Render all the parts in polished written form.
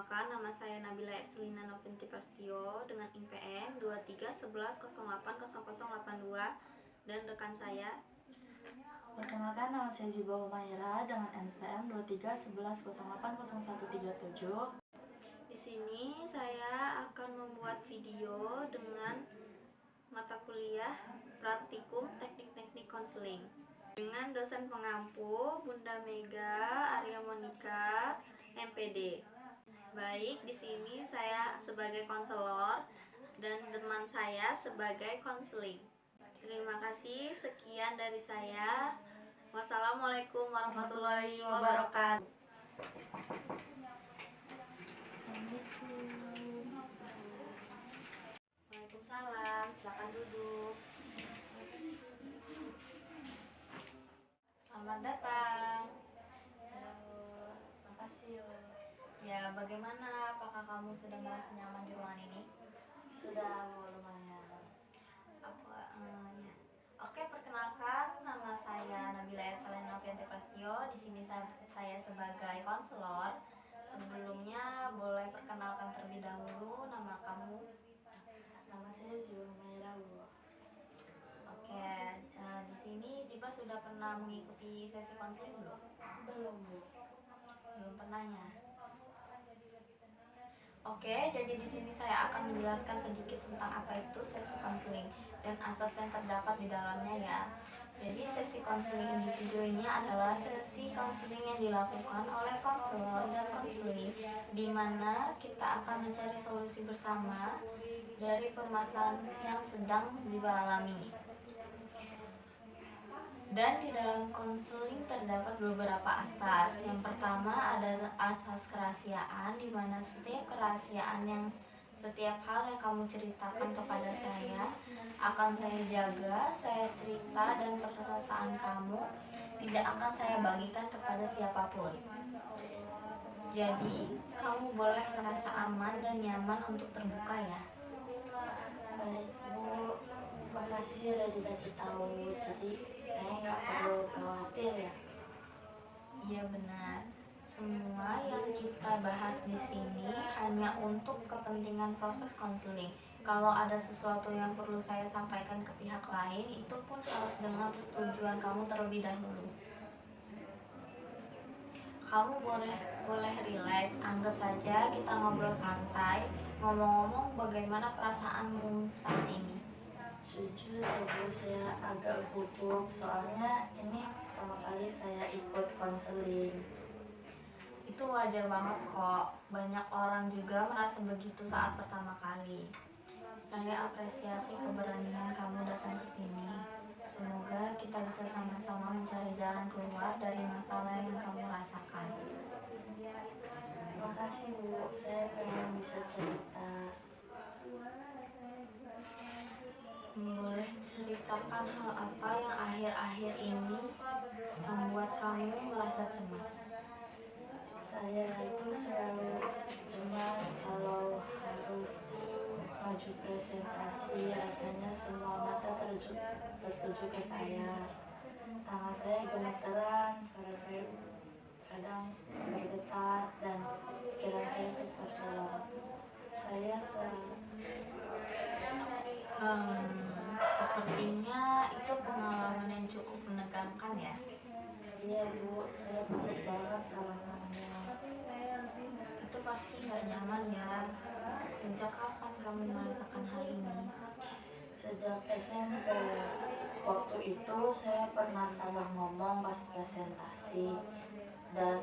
Perkenalkan, nama saya Nabila Erselina Novianti Prastio dengan IPM 2311080082 dan rekan saya. Perkenalkan, nama saya Ziba Humaira dengan NPM 2311080137. Di sini saya akan membuat video dengan mata kuliah praktikum teknik-teknik konseling dengan dosen pengampu Bunda Mega Arya Monika MPD. Baik, di sini saya sebagai konselor dan teman saya sebagai konseling. Terima kasih, sekian dari saya. Wassalamualaikum warahmatullahi wabarakatuh. Waalaikumsalam, silakan duduk. Selamat datang. Makasih. Ya, bagaimana? Apakah kamu sudah merasa nyaman di ruangan ini? Sudah lumayan. Ya. Oke, perkenalkan, nama saya Nabila Erselina Novianti Prastio. Di sini saya sebagai konselor. Sebelumnya boleh perkenalkan terlebih dahulu nama kamu. Nama saya Ziba Humaira, Bu. Oke, di sini Ziba sudah pernah mengikuti sesi konseling belum? Belum, Bu. Belum pernah ya. Oke, jadi di sini saya akan menjelaskan sedikit tentang apa itu sesi konseling dan asas yang terdapat di dalamnya ya. Jadi sesi konseling individu ini adalah sesi konseling yang dilakukan oleh konselor dan konseling, di mana kita akan mencari solusi bersama dari permasalahan yang sedang dialami. Dan di dalam konseling terdapat beberapa asas. Yang pertama ada asas kerahasiaan, di mana setiap hal yang kamu ceritakan kepada saya akan saya jaga, saya cerita, dan perasaan kamu tidak akan saya bagikan kepada siapapun. Jadi kamu boleh merasa aman dan nyaman untuk terbuka ya. Baik, Bu. Makasih udah dikasih tahu. Jadi saya nggak perlu khawatir ya. Iya benar. Semua yang kita bahas di sini hanya untuk kepentingan proses konseling. Kalau ada sesuatu yang perlu saya sampaikan ke pihak lain, itu pun harus dengan persetujuan kamu terlebih dahulu. Kamu boleh relax, anggap saja kita ngobrol santai. Ngomong-ngomong, bagaimana perasaanmu saat ini? Jujur ya, Bu, saya agak gugup soalnya ini pertama kali saya ikut konseling. Itu wajar banget kok. Banyak orang juga merasa begitu saat pertama kali. Saya apresiasi keberanian kamu datang ke sini. Semoga kita bisa sama-sama mencari jalan keluar dari masalah yang kamu rasakan. Makasih, Bu. Saya pengen bisa cerita. Boleh ceritakan hal apa yang akhir-akhir ini membuat kamu merasa cemas? Saya itu selalu cemas kalau harus maju presentasi. Rasanya semua mata tertuju ke saya. Tangan saya gemeteran, suara saya kadang bergetar, dan pikiran saya itu kosong. Saya Sepertinya itu pengalaman yang cukup menegangkan ya. Iya, Bu, saya takut banget salah ngomong. Itu pasti gak nyaman ya. Sejak kapan kamu merasakan hal ini? Sejak SMP. Waktu itu saya pernah salah ngomong pas presentasi dan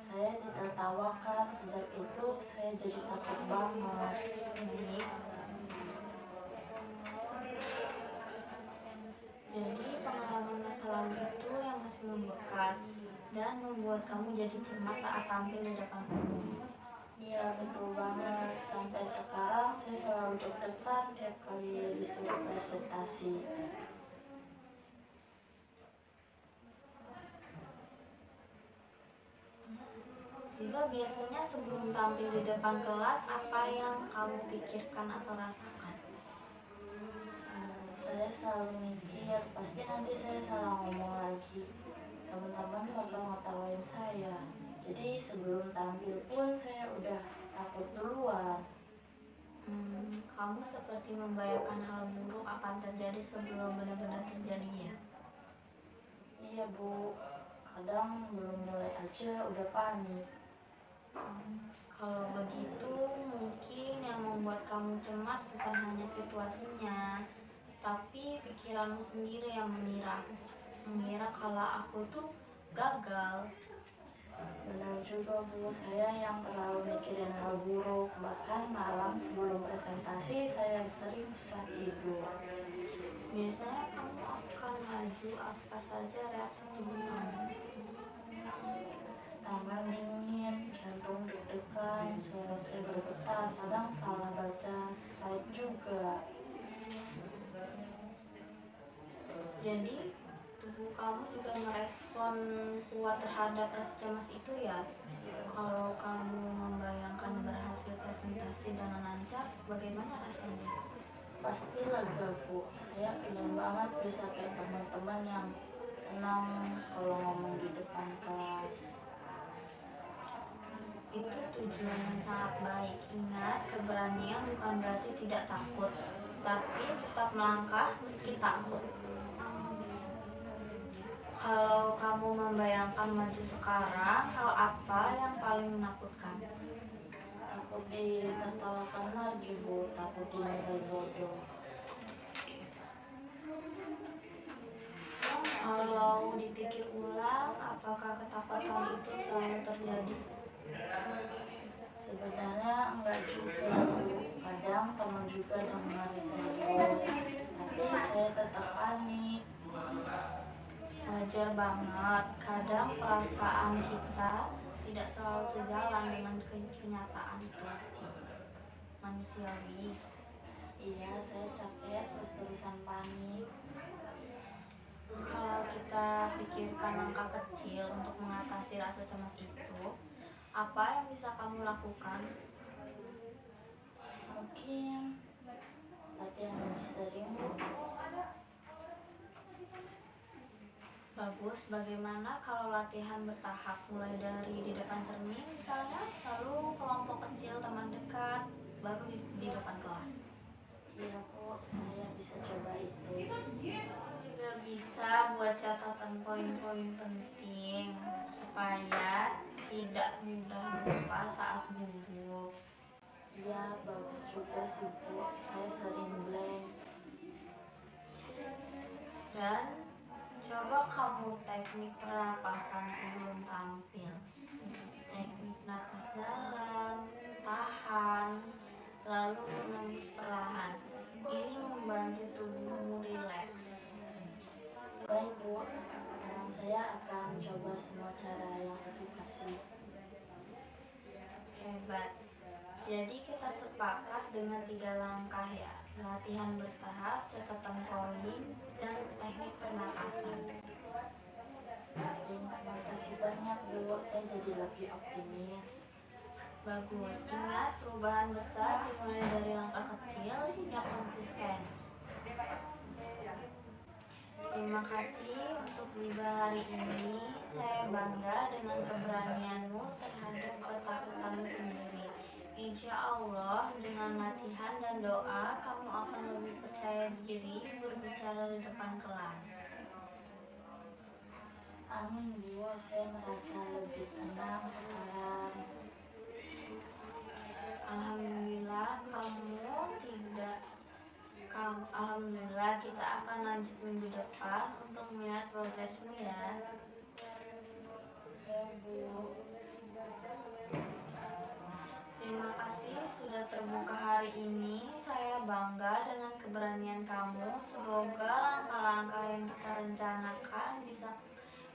saya ditertawakan. Sejak itu saya jadi takut banget. Baik. Jadi pengalaman masa lalu itu yang masih membekas dan membuat kamu jadi cemas saat tampil di depan umum. Iya, betul banget. Sampai sekarang saya selalu deg-degan tiap kali disuruh presentasi. Sehingga biasanya sebelum tampil di depan kelas, apa yang kamu pikirkan atau rasakan? Saya selalu mikir, pasti nanti saya salah ngomong lagi. Teman-teman bakal ngetawain saya. Jadi sebelum tampil pun saya udah takut duluan. Kamu seperti membayangkan hal buruk akan terjadi sebelum benar-benar terjadi ya? Iya Bu, kadang belum mulai aja udah panik. Kalau begitu mungkin yang membuat kamu cemas bukan hanya situasinya, tapi pikiranmu sendiri yang mengira kalau aku tuh gagal. Benar juga Bu, saya yang terlalu mikirin hal buruk. Bahkan malam sebelum presentasi saya sering susah tidur. Biasanya kamu akan maju apa saja reaksi tubuh kamu? Tangan dingin, jantung deg-degan, suara saya bergetar, kadang salah baca slide juga. Jadi tubuh kamu juga merespon kuat terhadap rasa cemas itu ya? Kalau kamu membayangkan berhasil presentasi dengan lancar, bagaimana rasanya? Pasti lega Bu, saya pengen banget bisa kayak teman-teman yang tenang kalau ngomong di depan kelas. Itu tujuan yang sangat baik. Ingat, keberanian bukan berarti tidak takut, tapi tetap melangkah meski takut. Kalau kamu membayangkan maju sekarang, hal apa yang paling menakutkan? Takut ditertawakan lagi Bu, takut dinilai bodoh. Kalau dipikir ulang, apakah ketakutan itu selalu terjadi? Sebenarnya enggak juga Bu, kadang teman juga dengar serius, tapi saya tetap panik. Wajar banget, kadang perasaan kita tidak selalu sejalan dengan kenyataan itu. Manusiawi. Iya, saya capek terus-terusan panik. Kalau kita pikirkan langkah kecil untuk mengatasi rasa cemas itu, apa yang bisa kamu lakukan? Mungkin latihan lebih sering Bu. Bagus, bagaimana kalau latihan bertahap, mulai dari di depan cermin misalnya, lalu kelompok kecil teman dekat, baru di depan kelas. Iya Bu, saya bisa coba itu. Juga bisa buat catatan poin-poin penting supaya tidak mudah lupa saat gugup. Iya, bagus juga sih Bu, saya sering blank. Dan coba kamu teknik pernapasan sebelum tampil. Teknik napas dalam, tahan, lalu menembus perlahan. Ini membantu tubuhmu rileks. Baik Bu, saya akan coba semua cara yang Ibu kasih. Hebat. Jadi kita sepakat dengan 3 langkah ya. Latihan bertahap, catatan poin, dan teknik pernapasan. Terima kasih banyak Bu, saya jadi lebih optimis. Bagus. Ingat, perubahan besar dimulai dari langkah kecil yang konsisten. Terima kasih untuk Ziba hari ini. Saya bangga dengan keberanianmu terhadap ketakutanmu sendiri. Insya Allah, dengan latihan dan doa, kamu akan lebih percaya diri berbicara di depan kelas. Amin Bu, saya merasa lebih tenang sekarang. Alhamdulillah kita akan lanjut minggu depan untuk melihat progresmu ya. Ya Bu. Terima kasih sudah terbuka hari ini. Saya bangga dengan keberanian kamu. Semoga langkah-langkah yang kita rencanakan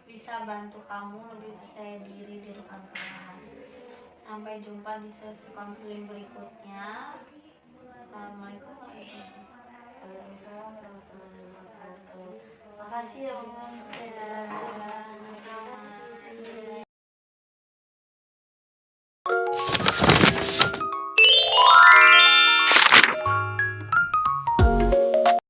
bisa bantu kamu lebih percaya diri di depan kelas. Sampai jumpa di sesi konseling berikutnya. Assalamualaikum warahmatullahi wabarakatuh. Waalaikumsalam warahmatullahi wabarakatuh. Makasih ya Bu.